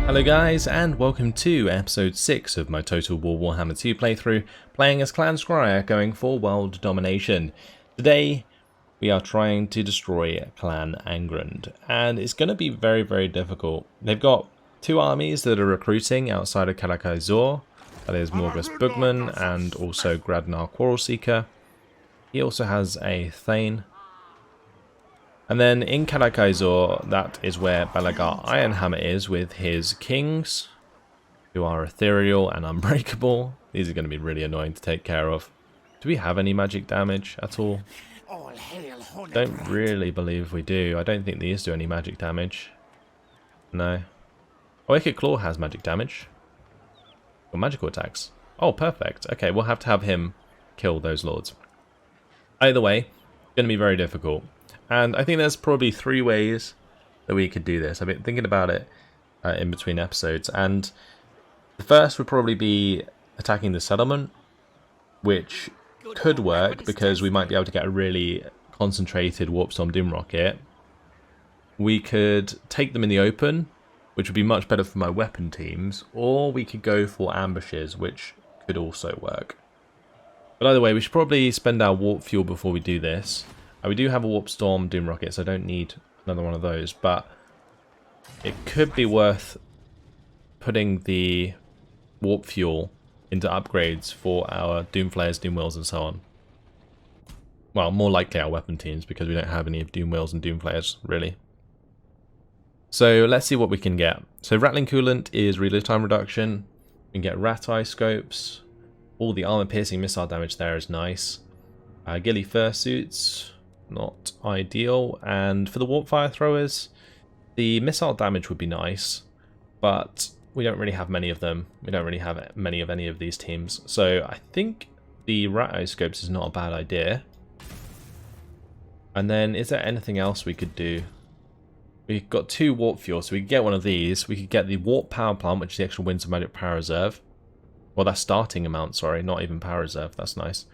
Hello guys, and welcome to episode 6 of my Total War Warhammer 2 playthrough, playing as Clan Skryre, going for world domination. Today, we are trying to destroy Clan Skryre, and it's going to be very difficult. They've got two armies that are recruiting outside of Karakazor, that is Morgus Bugman and also Gradnar Quarrelseeker. He also has a Thane. And then in Karakazor, that is where Balagar Ironhammer is with his kings, who are ethereal and unbreakable. These are going to be really annoying to take care of. Do we have any magic damage at all? Don't really believe we do. I don't think these do any magic damage. No. Oh, Ikit Claw has magic damage. Or magical attacks. Oh, perfect. Okay, we'll have to have him kill those lords. Either way, it's going to be very difficult. And I think there's probably 3 ways that we could do this. I've been thinking about it in between episodes. And the first would probably be attacking the settlement, which could work because we might be able to get a really concentrated Warp Storm Doom Rocket. We could take them in the open, which would be much better for my weapon teams. Or we could go for ambushes, which could also work. But either way, we should probably spend our warp fuel before we do this. We do have a Warp Storm Doom Rocket, so I don't need another one of those, but it could be worth putting the warp fuel into upgrades for our Doom Flares, Doom Wheels, and so on. Well, more likely our weapon teams, because we don't have any Doom Wheels and Doom Flares, really. So let's see what we can get. So Rattling Coolant is reload time reduction. We can get Rat Eye Scopes. All the armor-piercing missile damage there is nice. Ghillie Fursuits. Not ideal, and for the warp fire throwers, the missile damage would be nice, but we don't really have many of them. We don't really have many of any of these teams, so I think the rat scopes is not a bad idea. And then, is there anything else we could do? We've got 2 warp fuel, so we could get one of these. We could get the warp power plant, which is the extra Winds of Magic power reserve. Well, that's starting amount, sorry, not even power reserve. That's nice.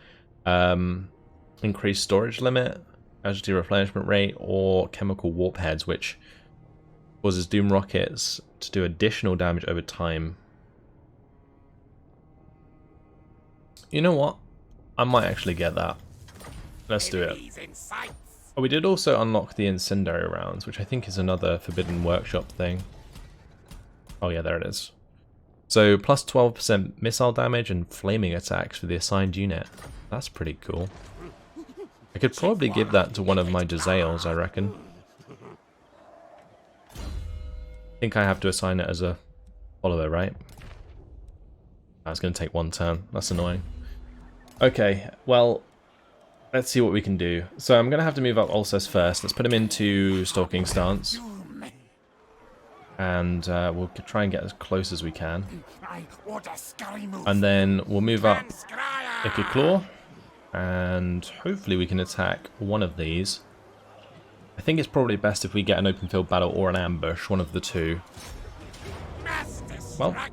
Increased storage limit. Casualty replenishment rate, or chemical warp heads, which causes Doom Rockets to do additional damage over time. You know what? I might actually get that. Let's do it. Oh, we did also unlock the incendiary rounds, which I think is another Forbidden Workshop thing. Oh yeah, there it is. So plus 12% missile damage and flaming attacks for the assigned unit. That's pretty cool. I could probably give that to one of my Jezzails, I reckon. I think I have to assign it as a follower, right? That's going to take 1 turn. That's annoying. Okay, well, let's see what we can do. So I'm going to have to move up Ulcess first. Let's put him into Stalking Stance. And we'll try and get as close as we can. And then we'll move up Ikit Claw. And hopefully we can attack one of these. I think it's probably best if we get an open field battle or an ambush, one of the two. Well, I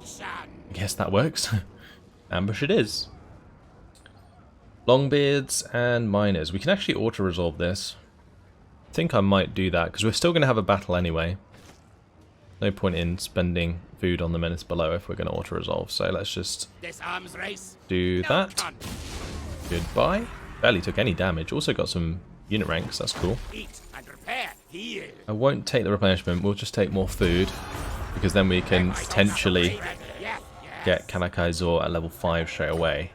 guess that works. Ambush it is. Longbeards and miners. We can actually auto-resolve this. I think I might do that, because we're still going to have a battle anyway. No point in spending food on the menace below if we're going to auto-resolve. So let's just do that. Goodbye. Barely took any damage. Also got some unit ranks. That's cool. I won't take the replenishment. We'll just take more food, because then we can potentially get Karakazor at level 5 straight away.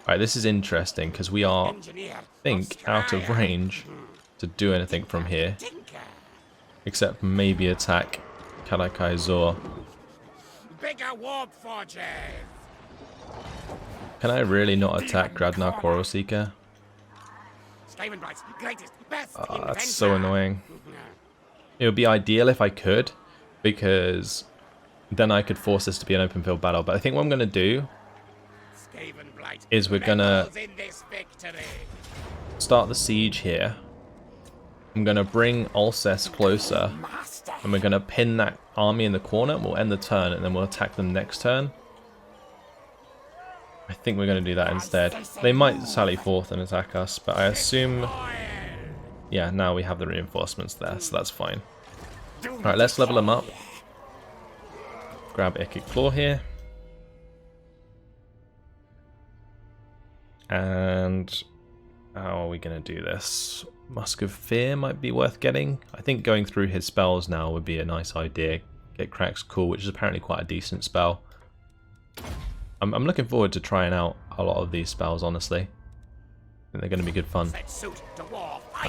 Alright, this is interesting, because we are, I think, out of range to do anything from here. Except maybe attack Karakazor. Can I really not attack Gradnar Quarrelseeker? Oh, that's so annoying. It would be ideal if I could, because then I could force this to be an open field battle. But I think what I'm going to do is we're going to start the siege here. I'm going to bring Ulcess closer, and we're going to pin that army in the corner. We'll end the turn, and then we'll attack them next turn. I think we're going to do that instead. They might sally forth and attack us, but I assume... Yeah, now we have the reinforcements there, so that's fine. Alright, let's level them up. grab Ikit Claw here. And how are we going to do this? Musk of Fear might be worth getting. I think going through his spells now would be a nice idea. Get Crack's Cool, which is apparently quite a decent spell. I'm looking forward to trying out a lot of these spells, honestly. I think they're going to be good fun.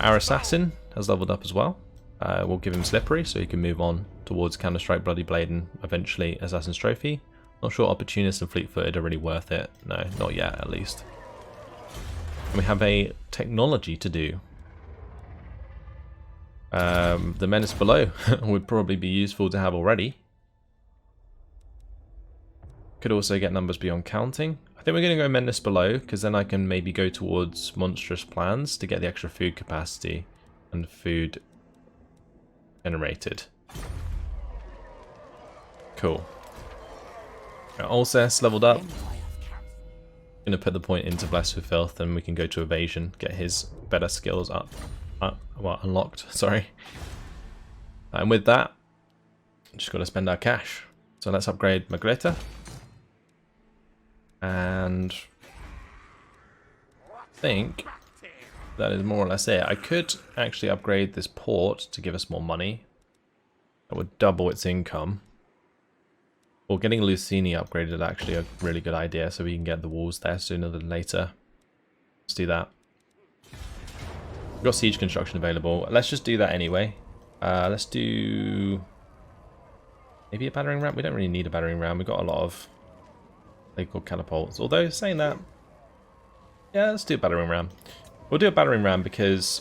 Our Assassin has leveled up as well. We'll give him Slippery so he can move on towards Counter-Strike, Bloody Blade, and eventually Assassin's Trophy. Not sure Opportunist and Fleet-Footed are really worth it. No, not yet at least. And we have a technology to do. The Menace Below would probably be useful to have already. Could also get numbers beyond counting. I think we're going to go Menace Below, because then I can maybe go towards Monstrous Plans to get the extra food capacity and food generated. Cool. Alcest leveled up. Going to put the point into Blessed with Filth, and we can go to Evasion, get his better skills up. Well, unlocked, sorry. And with that, just got to spend our cash. So let's upgrade Magreta. And I think that is more or less it. I could actually upgrade this port to give us more money. That would double its income. Well, getting Lucini upgraded actually a really good idea, so we can get the walls there sooner than later. Let's do that. We've got siege construction available. Let's just do that anyway. Let's do maybe a battering ram. We don't really need a battering ram. We've got a lot of called catapults. Although saying that, yeah, let's do a battering ram. We'll do a battering ram because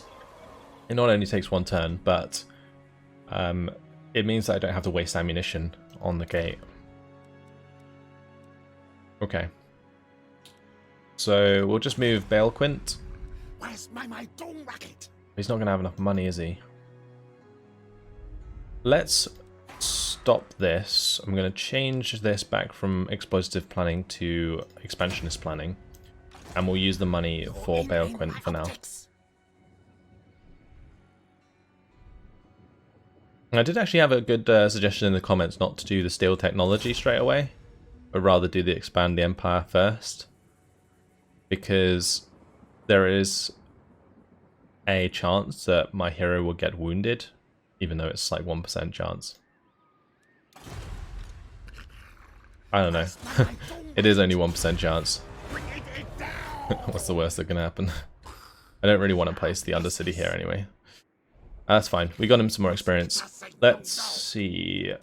it not only takes one turn, but it means that I don't have to waste ammunition on the gate. Okay. So we'll just move Balequint. Where's my dome racket? He's not going to have enough money, is he? Let's stop this. I'm going to change this back from exploitative planning to expansionist planning. And we'll use the money for Balequint for now. I did actually have a good suggestion in the comments not to do the steel technology straight away, but rather do the expand the empire first. Because there is a chance that my hero will get wounded, even though it's like 1% chance. I don't know. It is only 1% chance. What's the worst that can happen? I don't really want to place the Undercity here anyway. That's fine. We got him some more experience. Let's see.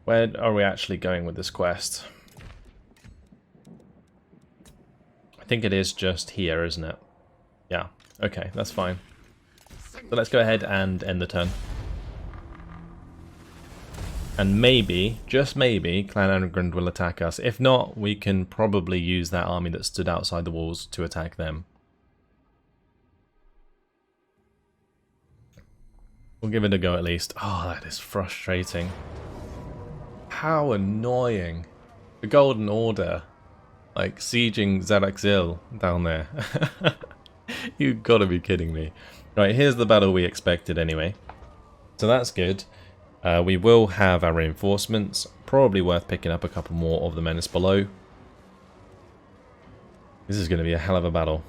Where are we actually going with this quest? I think it is just here, isn't it? Yeah. Okay, that's fine. So let's go ahead and end the turn. And maybe, just maybe, Clan Underground will attack us. If not, we can probably use that army that stood outside the walls to attack them. We'll give it a go at least. Oh, that is frustrating. How annoying. The Golden Order, like, sieging Zaraxil down there. You've got to be kidding me. Right, here's the battle we expected anyway. So that's good. We will have our reinforcements. Probably worth picking up a couple more of the Menace Below. This is going to be a hell of a battle.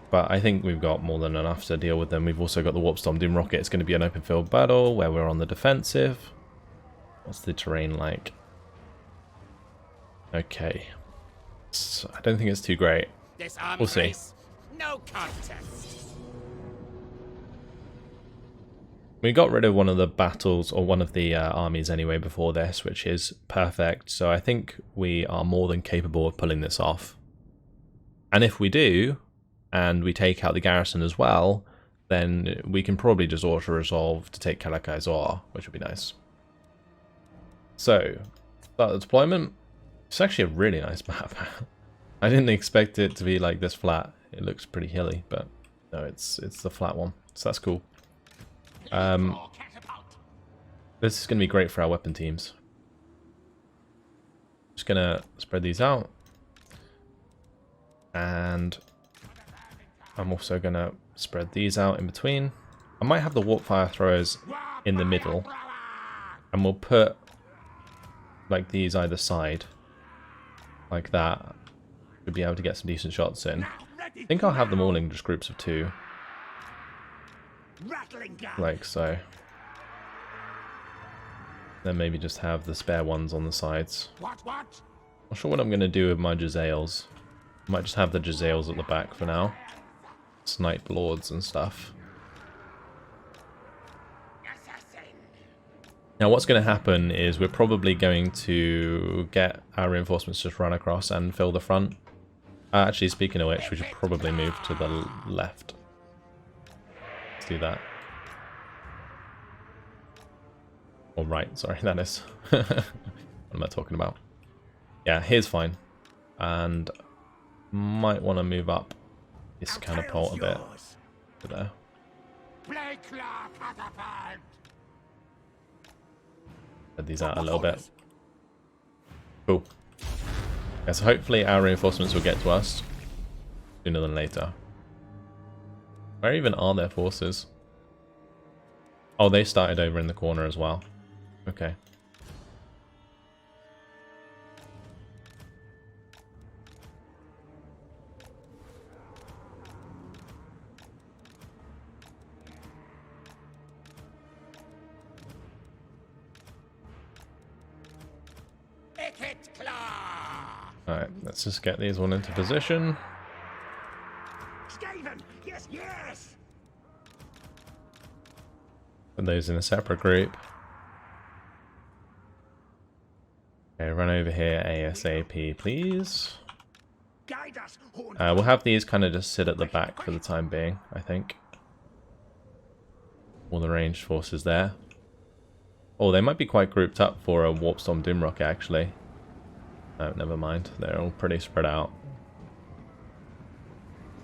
But I think we've got more than enough to deal with them. We've also got the Warpstorm Doom Rocket. It's going to be an open field battle where we're on the defensive. What's the terrain like? Okay. So I don't think it's too great. We'll see. No contest. We got rid of one of the battles, or one of the armies anyway before this, which is perfect. So I think we are more than capable of pulling this off. And if we do, and we take out the garrison as well, then we can probably just auto-resolve to take Kalakaizor, which would be nice. So, start the deployment. It's actually a really nice map. I didn't expect it to be like this flat. It looks pretty hilly, but no, it's the flat one. So that's cool. This is going to be great for our weapon teams. Just going to spread these out. And I'm also going to spread these out in between. I might have the warp fire throwers in the middle. And we'll put like these either side. Like that. Should be able to get some decent shots in. I think I'll have them all in just groups of 2. Like so. Then maybe just have the spare ones on the sides. What? Not sure what I'm going to do with my Jezzails. Might just have the Jezzails at the back for now. Snipe lords and stuff. Now what's going to happen is we're probably going to get our reinforcements just run across and fill the front. Actually, speaking of which, we should probably move to the left. Let's do that. Or right, sorry, that is. What am I talking about? Yeah, here's fine. And might want to move up this catapult a bit. To there. Spread these out a little bit. Cool. Yeah, so hopefully our reinforcements will get to us sooner than later. Where even are their forces? Oh, they started over in the corner as well. Okay. Ikit Claw! Alright, let's just get these one into position. Skaven! Yes! Put those in a separate group. Okay, run over here ASAP, please. Guide us, We'll have these kind of just sit at the back for the time being, I think. All the ranged forces there. Oh, they might be quite grouped up for a Warpstorm Doomrocket, actually. No, never mind. They're all pretty spread out.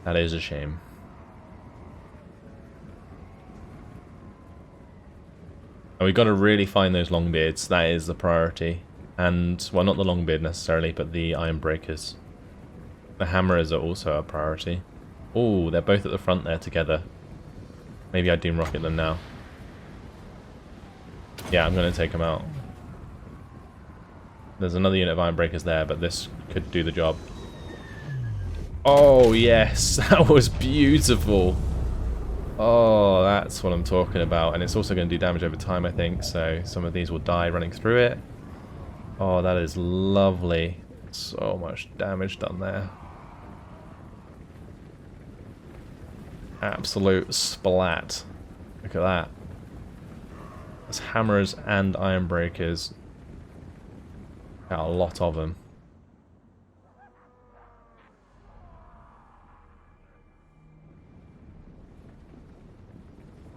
That is a shame. And we've got to really find those Longbeards. That is the priority. And, well, not the Longbeard necessarily, but the Ironbreakers. The Hammerers are also a priority. Oh, they're both at the front there together. Maybe I Doomrocket them now. Yeah, I'm going to take them out. There's another unit of Ironbreakers there, but this could do the job. Oh, yes. That was beautiful. Oh, that's what I'm talking about. And it's also going to do damage over time, I think. So some of these will die running through it. Oh, that is lovely. So much damage done there. Absolute splat. Look at that. There's hammers and Ironbreakers. Got a lot of them.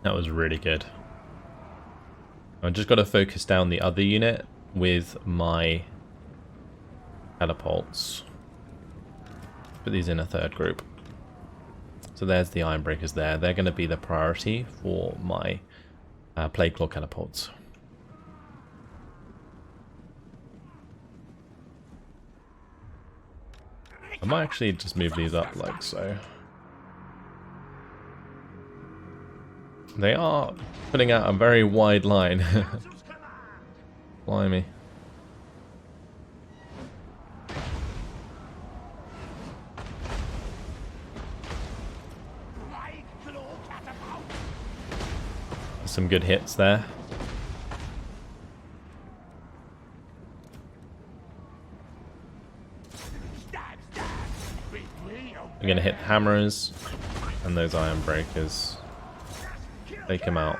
That was really good. I've just got to focus down the other unit with my catapults. Put these in a third group. So there's the Ironbreakers there. They're going to be the priority for my Plague Claw catapults. I might actually just move these up like so. They are putting out a very wide line. Blimey. Some good hits there. We're going to hit hammers and those Ironbreakers. Take him out.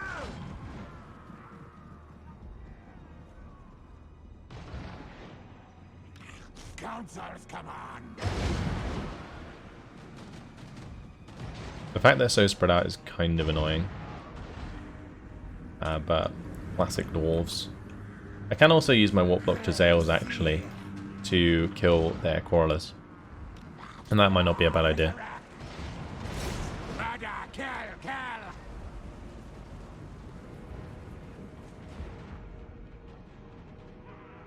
Council's command. The fact they're so spread out is kind of annoying. But classic dwarves. I can also use my Warp Block Jezzails actually to kill their Quarrelers. And that might not be a bad idea.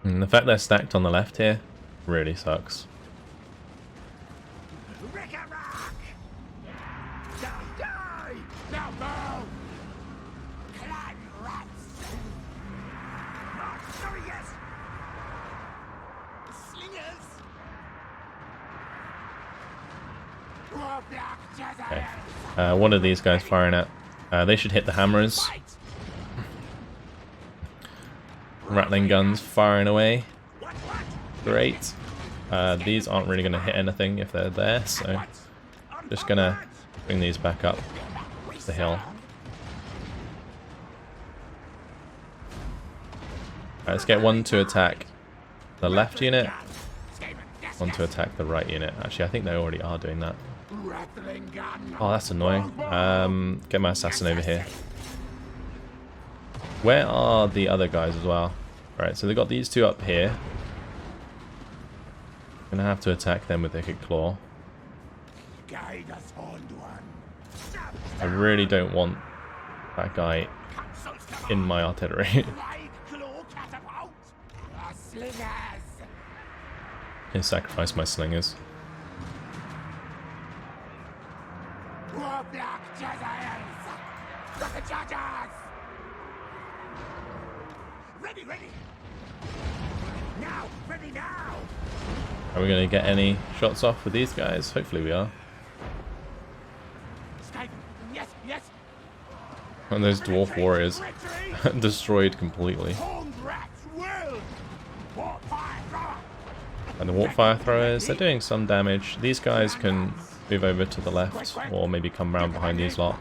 And the fact they're stacked on the left here really sucks. Okay. One of these guys firing at. They should hit the hammers. Rattling guns firing away. Great. These aren't really going to hit anything if they're there, so just going to bring these back up the hill. Let's get one to attack the left unit, one to attack the right unit. Actually, I think they already are doing that. Oh, that's annoying. Get my assassin over here. Where are the other guys as well? Right, so they've got these two up here. Gonna have to attack them with Ikit Claw. I really don't want that guy in my artillery. I sacrifice my slingers. Ready, ready. Now, ready now. Are we going to get any shots off with these guys? Hopefully we are. Yes, yes. And those dwarf warriors destroyed completely. And the warp fire throwers, they're doing some damage. These guys can move over to the left or maybe come round behind these lot.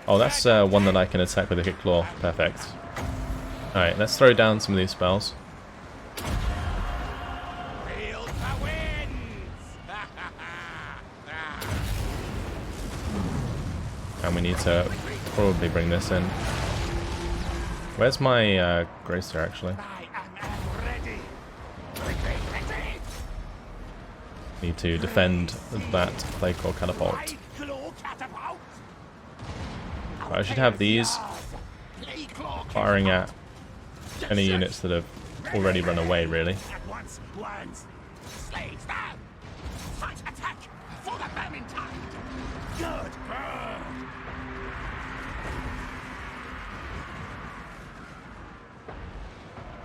Oh, that's one that I can attack with a Ikit Claw. Perfect. Alright, let's throw down some of these spells. And we need to probably bring this in. Where's my Gracer actually? Need to defend that Plague Claw catapult. I should have these firing at any units that have already run away, really.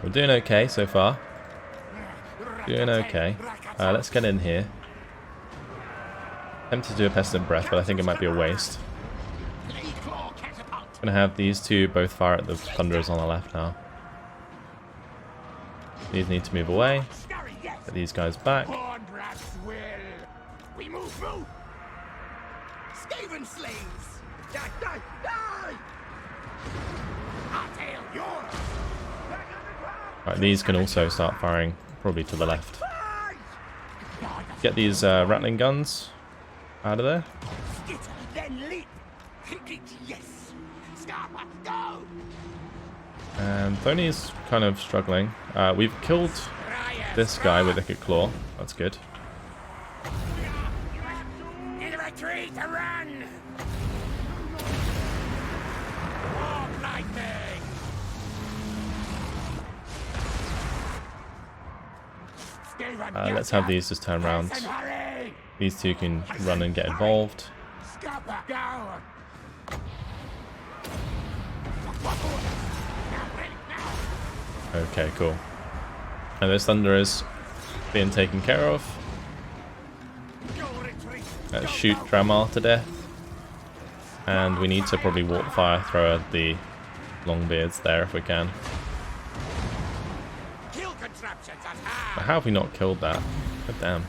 We're doing okay so far. Doing okay. Let's get in here. Tempted to do a Pestilent Breath, but I think it might be a waste. Gonna have these two both fire at the Thunderers on the left now. These need to move away. Get these guys back. Right, these can also start firing, probably to the left. Get these rattling guns out of there. And Thony's kind of struggling. We've killed this guy with Ikit Claw. That's good. Let's have these just turn around. These two can run and get involved. Okay, cool. And this Thunderers being taken care of. Let's shoot Dramar to death. And we need to probably warp fire throw at the Longbeards there if we can. But how have we not killed that? God damn.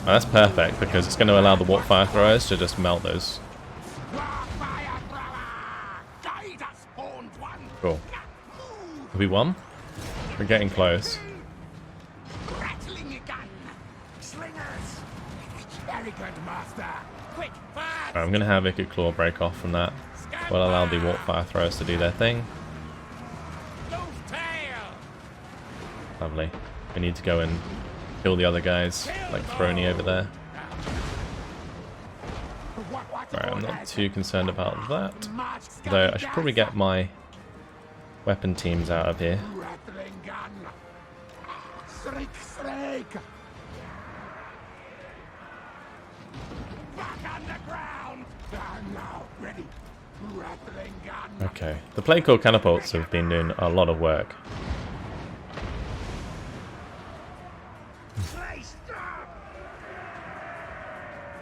Oh, that's perfect because it's going to allow the warp fire throwers to just melt those. Cool. Have we won? We're getting close. I'm going to have Ikit Claw break off from that. We'll allow the warp fire throwers to do their thing. Lovely. We need to go and kill the other guys, like Throny over there. Right, I'm not too concerned about that. Though I should probably get my weapon teams out of here. Rattling gun. Okay, the play core catapults have been doing a lot of work.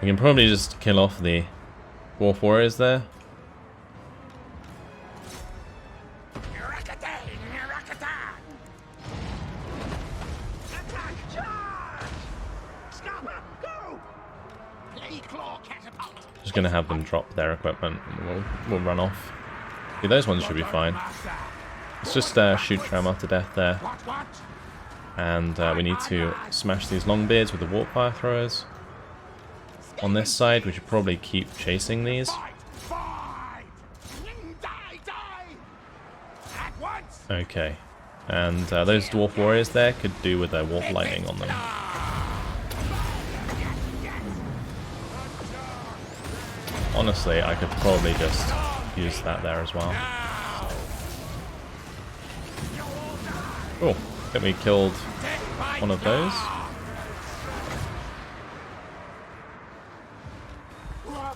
We can probably just kill off the dwarf warriors there. Just gonna have them drop their equipment and we'll run off. See, those ones should be fine. Let's just shoot Tramar to death there. And we need to smash these longbeards with the warp fire throwers. On this side, we should probably keep chasing these. Okay. And those dwarf warriors there could do with their warp lightning on them. Honestly, I could probably just use that there as well. Oh, I think we killed one of those.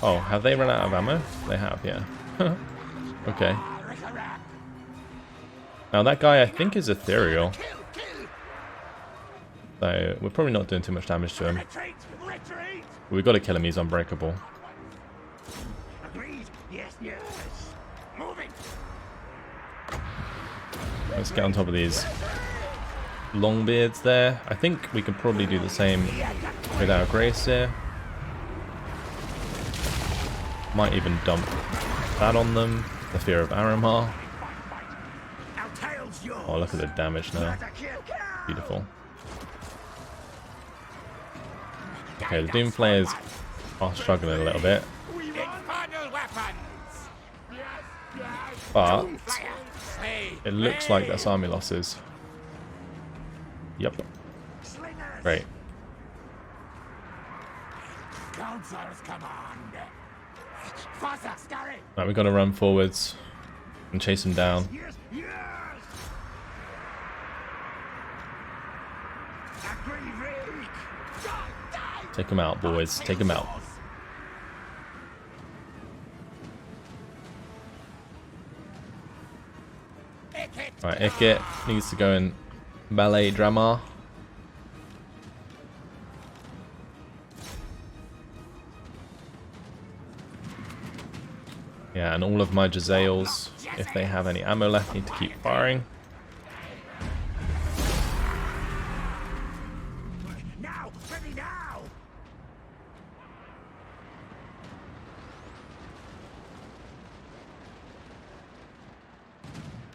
Oh, have they run out of ammo? They have, yeah. Okay. Now that guy I think is ethereal. So we're probably not doing too much damage to him. We've got to kill him, he's unbreakable. Let's get on top of these longbeards there. I think we can probably do the same with our grace here. Might even dump that on them. The fear of Aramar. Oh, look at the damage now. Beautiful. Okay, the Doom players are struggling a little bit. But it looks like that's army losses. Yep. Great. Right, we've got to run forwards and chase him down. Take him out, boys. Take him out. Alright, Ikit needs to go and melee Dramar. Yeah, and all of my Jezzails, if they have any ammo left, need to keep firing. Now, ready now.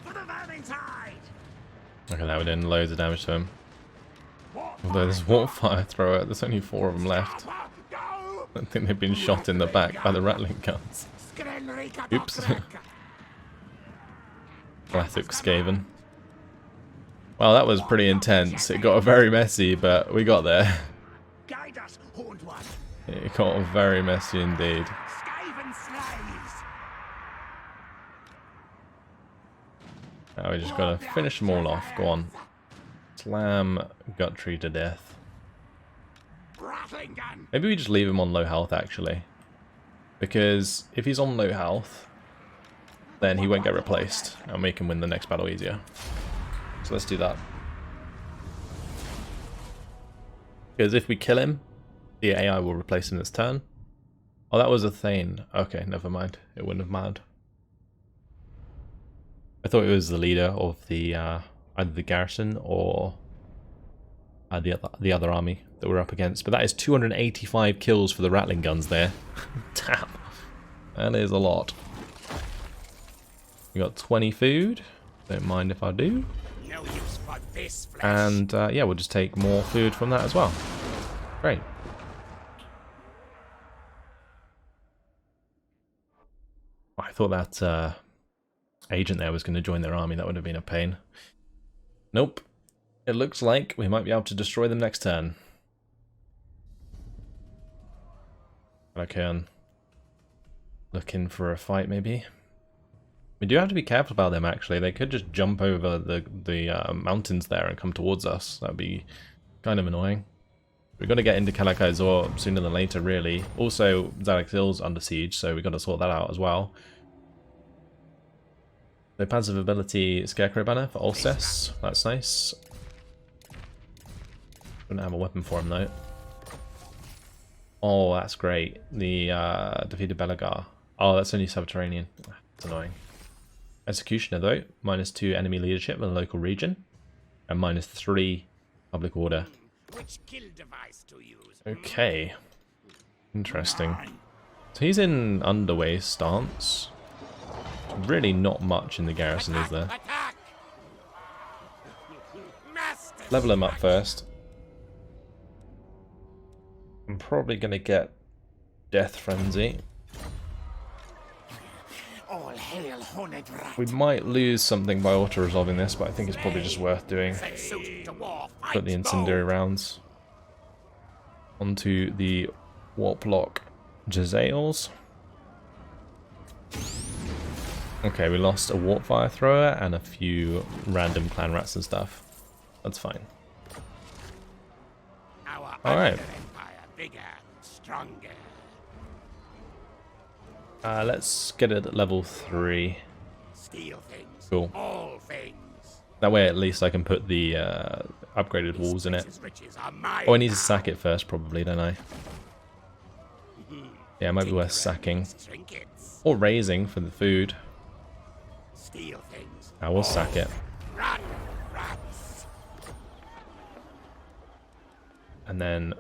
For the Valentine. Okay, now we're doing loads of damage to him. Although there's warp fire thrower, there's only 4 of them left. I think they've been shot in the back by the rattling guns. Oops. Classic Skaven. Well, that was pretty intense. It got very messy, but we got there. It got very messy indeed. Now we just gotta finish them all off. Go on. Slam Guthrie to death. Maybe we just leave him on low health, actually. Because if he's on low health, then he won't get replaced, and we can win the next battle easier. So let's do that. Because if we kill him, the AI will replace him this turn. Oh, that was a Thane. Okay, never mind. It wouldn't have mattered. I thought it was the leader of the either the garrison or the other army that we're up against. But that is 285 kills for the rattling guns there. Damn. That is a lot. We got 20 food. Don't mind if I do. No use for this flesh. And yeah, we'll just take more food from that as well. Great. I thought that agent there was going to join their army. That would have been a pain. Nope. It looks like we might be able to destroy them next turn. Okay, I'm looking for a fight maybe. We do have to be careful about them actually. They could just jump over the mountains there and come towards us. That would be kind of annoying. We've got to get into Calakai Zor sooner than later really. Also, Zalek Hill's under siege, so we've got to sort that out as well. The passive ability Scarecrow banner for Ulcess. That's nice. Don't have a weapon for him though. Oh, that's great. The defeated Belagar. Oh, that's only subterranean. That's annoying. Executioner though, -2 enemy leadership in the local region, and -3 public order. Which kill device to use? Okay. Interesting. So he's in underway stance. Really not much in the garrison, is there? Attack! Master Level him up first. I'm probably going to get Death Frenzy. all hail horned rat. We might lose something by auto-resolving this, but I think it's probably just worth doing. Set suit to war. Put the incendiary rounds onto the warp lock Jezzails. Okay, we lost a warp fire thrower and a few random clan rats and stuff. That's fine. Our Alright. empire bigger, stronger. Let's get it at level 3. Steal things. Cool. All things. That way at least I can put the upgraded walls in it. These riches are mine Oh, I need to now. sack it first probably, don't I? Yeah, it might be worth sacking. Trinkets. Or raising for the food. Steal things. I will sack it. Run, rats. And then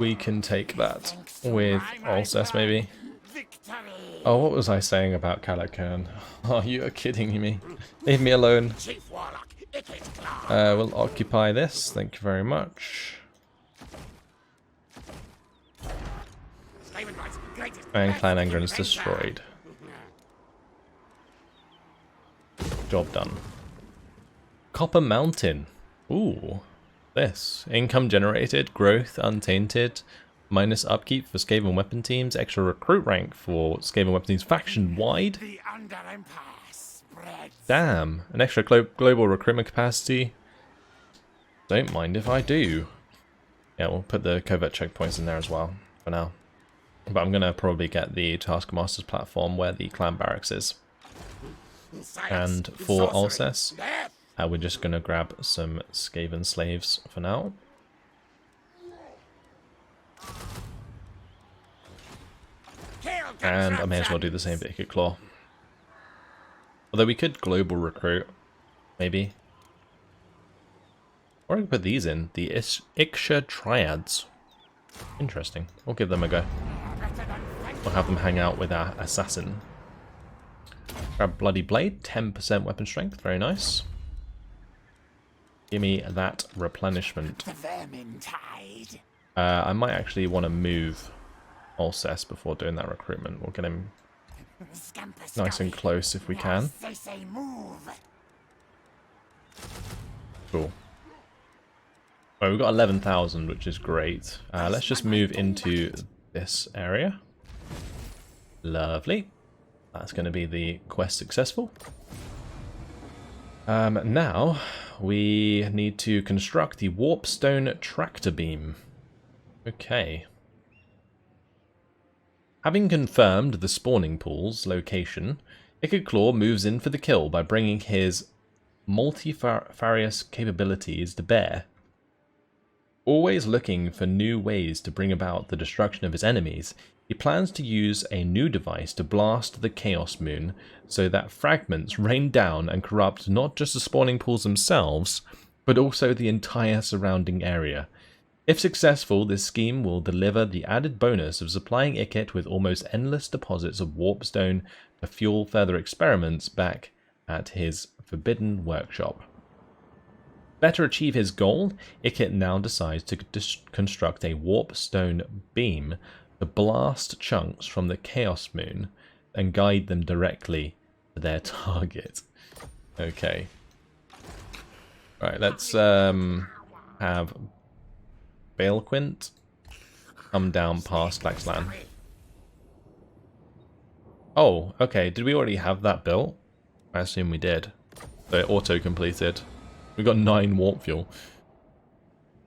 we can take that with Alcest maybe. Victory. Oh, what was I saying about Calacan? Oh, you are kidding me. Leave me alone. Chief Warlock, Ikit Claw. We'll occupy this. Thank you very much. Skaven Knight's greatest And best Clan Angren is defender. destroyed. Job done. Copper Mountain. Ooh. This. Income generated, growth untainted, minus upkeep for Skaven weapon teams, extra recruit rank for Skaven weapon teams faction wide. The Under Empire spreads. Damn. An extra global recruitment capacity. Don't mind if I do. Yeah, we'll put the covert checkpoints in there as well for now. But I'm going to probably get the Taskmaster's platform where the clan barracks is. Science, And for sorcery, Alcest, death. we're just going to grab some Skaven slaves for now. Kill And I may as well do the same for Ikit Claw. Although we could global recruit, maybe. Or I could put these in, the Iksha Triads. Interesting. We'll give them a go. We'll have them hang out with our assassin. Grab Bloody Blade, 10% weapon strength, very nice. Give me that replenishment. The Vermintide. I might actually want to move Alcest before doing that recruitment. We'll get him Scamper nice and scurry. close if we can. They say move. Cool. Well, we've got 11,000, which is great. Let's just move into this area. Lovely. That's going to be the quest successful. Now, we need to construct the Warpstone Tractor Beam. Okay. Having confirmed the spawning pool's location, Ikit Claw moves in for the kill by bringing his multifarious capabilities to bear. Always looking for new ways to bring about the destruction of his enemies, he plans to use a new device to blast the Chaos Moon so that fragments rain down and corrupt not just the spawning pools themselves, but also the entire surrounding area. If successful, this scheme will deliver the added bonus of supplying Ikit with almost endless deposits of warpstone to fuel further experiments back at his forbidden workshop. Better achieve his goal, Ikit now decides to construct a warpstone beam to blast chunks from the Chaos Moon and guide them directly to their target. Okay. Right, let's have Balequint come down past Blackslan. Oh, okay. Did we already have that built? I assume we did. So it auto-completed. We got 9 warp fuel.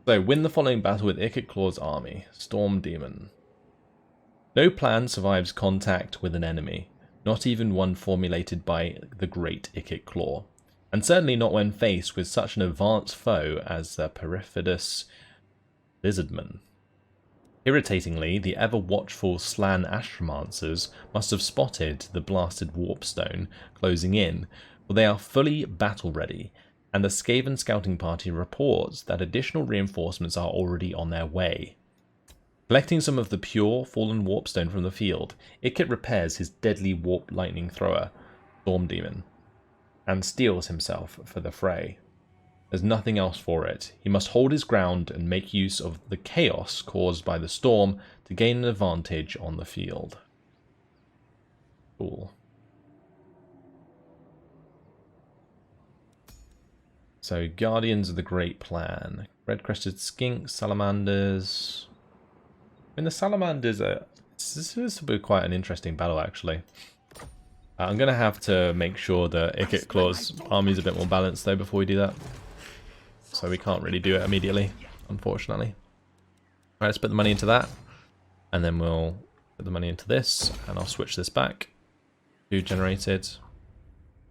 So, win the following battle with Ikit Claw's army. Storm Demon. No plan survives contact with an enemy. not even one formulated by the great Ikit Claw, and certainly not when faced with such an advanced foe as the perfidious lizardman. Irritatingly, the ever-watchful Slan Astromancers must have spotted the blasted warpstone closing in, for they are fully battle-ready, and the Skaven scouting party reports that additional reinforcements are already on their way. Collecting some of the pure, fallen warpstone from the field, Ikit repairs his deadly warp lightning thrower, Storm Demon, and steels himself for the fray. There's nothing else for it. He must hold his ground and make use of the chaos caused by the storm to gain an advantage on the field. Cool. So, Guardians of the Great Plan. Red-crested skinks, salamanders. I mean, the salamanders are... This will be quite an interesting battle, actually. I'm going to have to make sure that Ikit Claw's army is a bit more balanced, though, before we do that. So we can't really do it immediately, unfortunately. Alright, let's put the money into that. And then we'll put the money into this. And I'll switch this back. Food generated.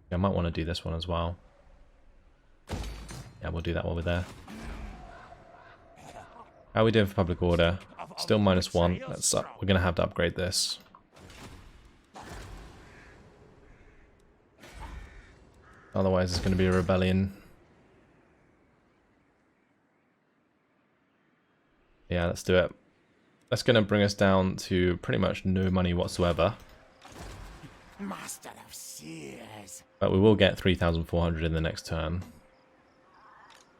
Yeah, I might want to do this one as well. Yeah, we'll do that while we're there. How are we doing for public order? Still -1. That's up. We're going to have to upgrade this. Otherwise, it's going to be a rebellion. Yeah, let's do it. That's going to bring us down to pretty much no money whatsoever. Master of Seers. But we will get 3,400 in the next turn.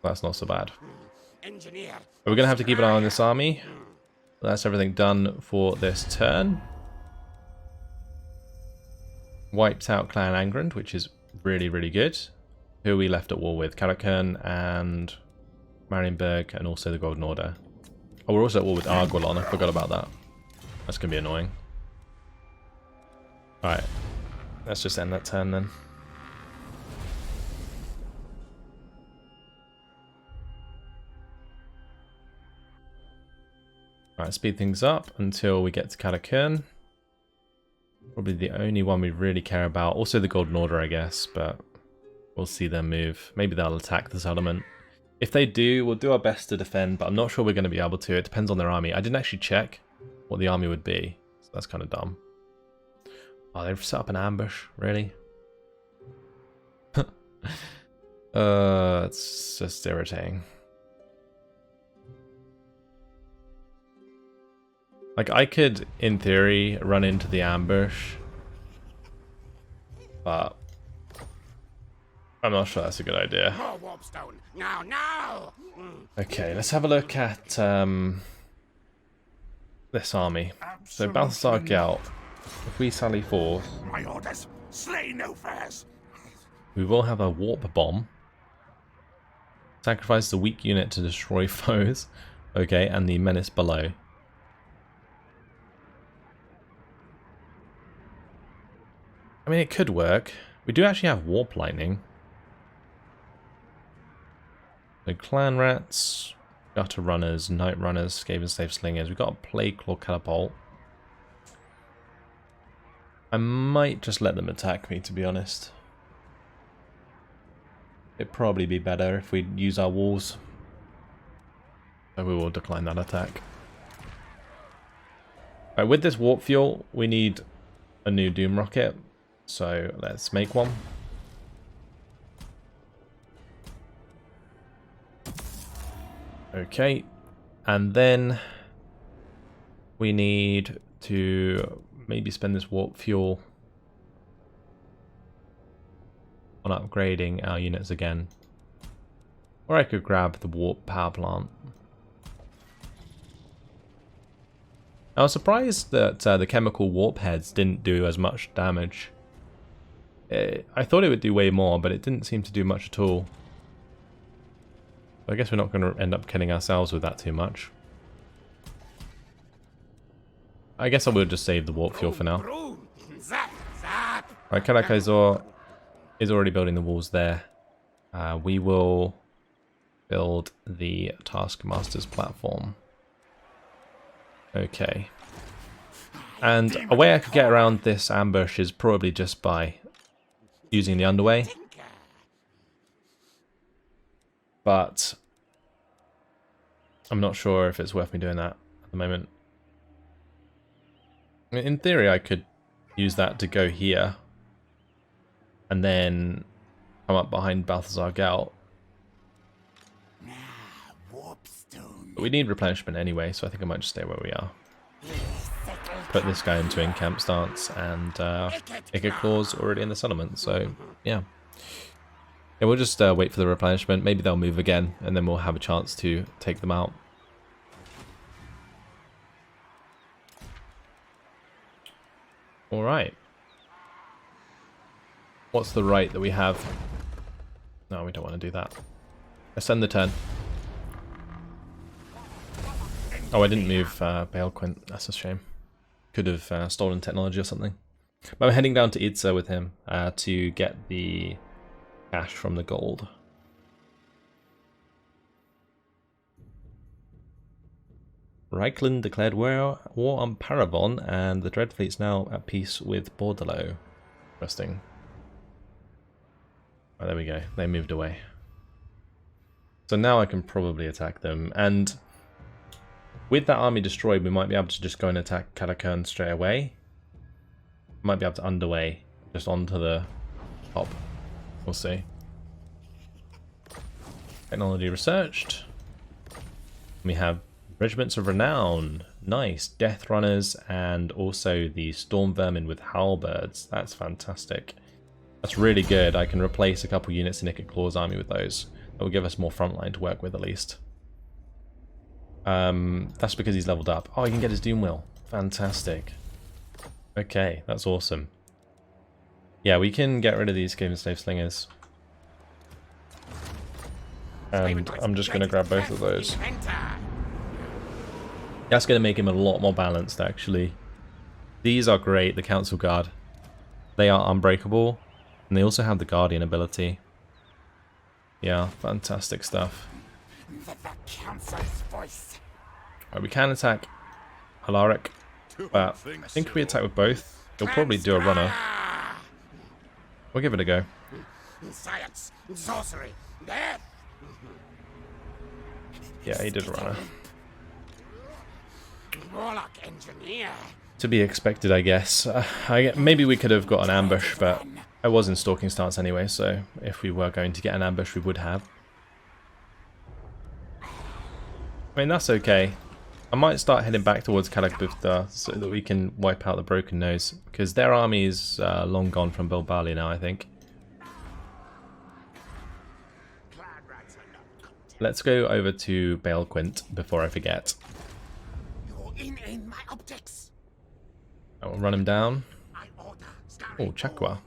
That's not so bad. Engineer. But we're going to have to keep an eye on this army. That's everything done for this turn. Wiped out Clan Angrand, which is really, really good. Who are we left at war with? Karakern and Marienburg, and also the Golden Order. Oh, we're also at war with Argwalon. I forgot about that. That's going to be annoying. Alright. Let's just end that turn then. Alright, speed things up until we get to Karakern. Probably the only one we really care about. Also the Golden Order, I guess, but we'll see them move. Maybe they'll attack the settlement. If they do, we'll do our best to defend, but I'm not sure we're going to be able to. It depends on their army. I didn't actually check what the army would be, so that's kind of dumb. Oh, they've set up an ambush? Really? It's just irritating. Like, I could, in theory, run into the ambush, but I'm not sure that's a good idea. More warpstone. Now. Okay, let's have a look at this army. So Balthasar Gelt, if we sally forth, My orders. Slay no fairs. we will have a warp bomb. Sacrifice the weak unit to destroy foes. Okay, and the menace below. I mean, it could work. We do actually have warp lightning. So clan rats, gutter runners, night runners, Skaven slave slingers. We've got a plague claw catapult. I might just let them attack me, to be honest. It'd probably be better if we use our walls. So we will decline that attack. Alright, with this warp fuel, we need a new Doom rocket. So let's make one. Okay, and then we need to maybe spend this warp fuel on upgrading our units again. Or I could grab the warp power plant. I was surprised that the chemical warp heads didn't do as much damage. I thought it would do way more, but it didn't seem to do much at all. I guess we're not going to end up killing ourselves with that too much. I guess I will just save the warp fuel for now. Right, Karakazor is already building the walls there. We will build the Taskmaster's platform. Okay. And a way I could get around this ambush is probably just by using the underway. But I'm not sure if it's worth me doing that at the moment. In theory, I could use that to go here and then come up behind Balthazar Gelt. But we need replenishment anyway, so I think I might just stay where we are. Put this guy into in-camp stance, and Ikit Claw's already in the settlement, so yeah. Yeah, we'll just wait for the replenishment. Maybe they'll move again, and then we'll have a chance to take them out. Alright. What's the right that we have? No, we don't want to do that. Let's end the turn. Oh, I didn't move Balequint. That's a shame. Could have stolen technology or something. But I'm heading down to Idsa with him to get the cash from the gold. Reichland declared war on Paravon, and the Dreadfleet's now at peace with Bordello. Interesting. Oh, there we go. They moved away. So now I can probably attack them, and with that army destroyed, we might be able to just go and attack Katakern straight away. Might be able to underway just onto the top. We'll see. Technology researched. We have Regiments of Renown. Nice. Death Runners, and also the Storm Vermin with Halberds. That's fantastic. That's really good. I can replace a couple units in Ikit Claw's army with those. That will give us more frontline to work with at least. That's because he's leveled up. Oh, he can get his Doom Wheel. Fantastic. Okay, that's awesome. Yeah, we can get rid of these Cave and Slave Slingers. And I'm just going to grab both of those. That's going to make him a lot more balanced, actually. These are great, the Council Guard. They are unbreakable, and they also have the Guardian ability. Yeah, fantastic stuff. Right, we can attack Alaric, but I think if we attack with both, he'll probably do a runner. We'll give it a go. Science, sorcery, death. Yeah, he did a runner. Warlock engineer. To be expected, I guess. Maybe we could have got an ambush, but I was in stalking stance anyway, so if we were going to get an ambush, we would have. I mean, that's okay. I might start heading back towards Kalakbufta so that we can wipe out the Broken Nose, because their army is long gone from Bilbali now, I think. Let's go over to Balequint before I forget. You're in my optics. I will run him down. Oh, Chakwa.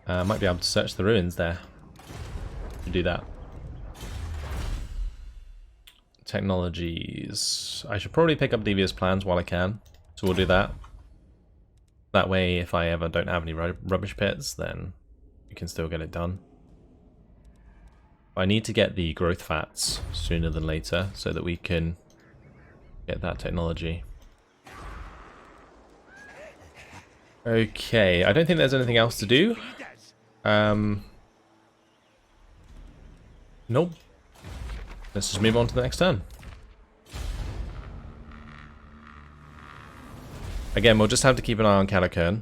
Might be able to search the ruins there. Do that. Technologies. I should probably pick up Devious Plans while I can, so we'll do that. That way, if I ever don't have any rubbish pits, then we can still get it done. I need to get the growth fats sooner than later so that we can get that technology. Okay, I don't think there's anything else to do. Nope. Let's just move on to the next turn. Again, we'll just have to keep an eye on Katakern.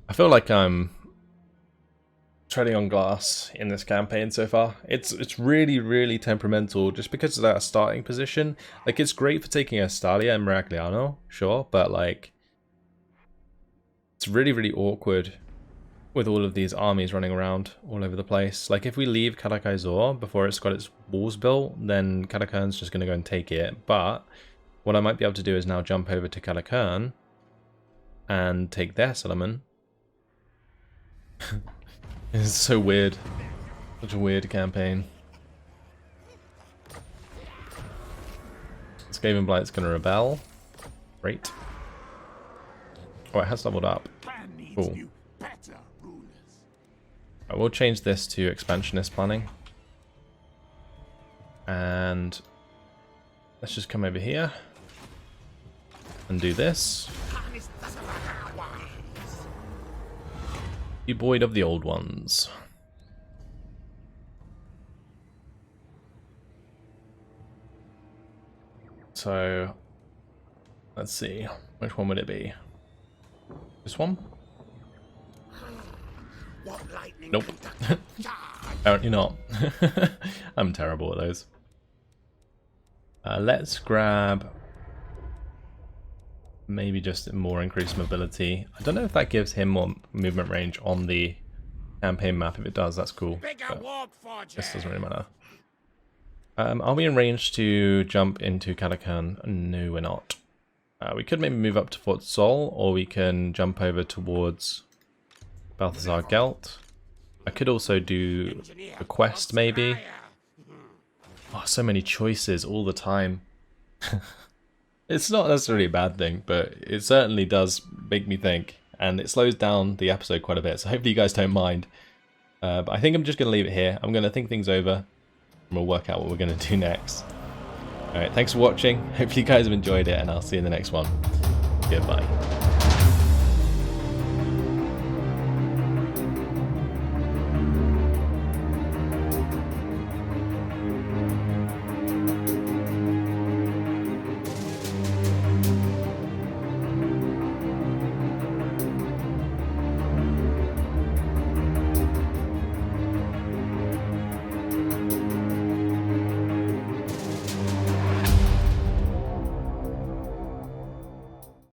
I feel like I'm treading on glass in this campaign so far. It's really, really temperamental just because of that starting position. Like, it's great for taking a Stalia and Miragliano, sure, but like, it's really, really awkward with all of these armies running around all over the place. Like, if we leave Katakai'Zor before it's got its walls built, then Katakern's just going to go and take it. But what I might be able to do is now jump over to Katakern and take their settlement. It's so weird. Such a weird campaign. Skaven Blight's going to rebel. Great. Oh, it has leveled up. Cool. I will change this to expansionist planning. And let's just come over here and do this. You void of the old ones. So let's see, which one would it be? This one? Nope. Apparently not. I'm terrible at those. Let's grab maybe just more increased mobility. I don't know if that gives him more movement range on the campaign map. If it does, that's cool. This doesn't really matter. Are we in range to jump into Calacan? No, we're not. We could maybe move up to Fort Sol, or we can jump over towards Balthazar Gelt. I could also do a quest, maybe. Oh, so many choices all the time. It's not necessarily a bad thing, but it certainly does make me think, and it slows down the episode quite a bit, so hopefully you guys don't mind. But I think I'm just going to leave it here. I'm going to think things over, and we'll work out what we're going to do next. Alright, thanks for watching. Hopefully you guys have enjoyed it, and I'll see you in the next one. Goodbye.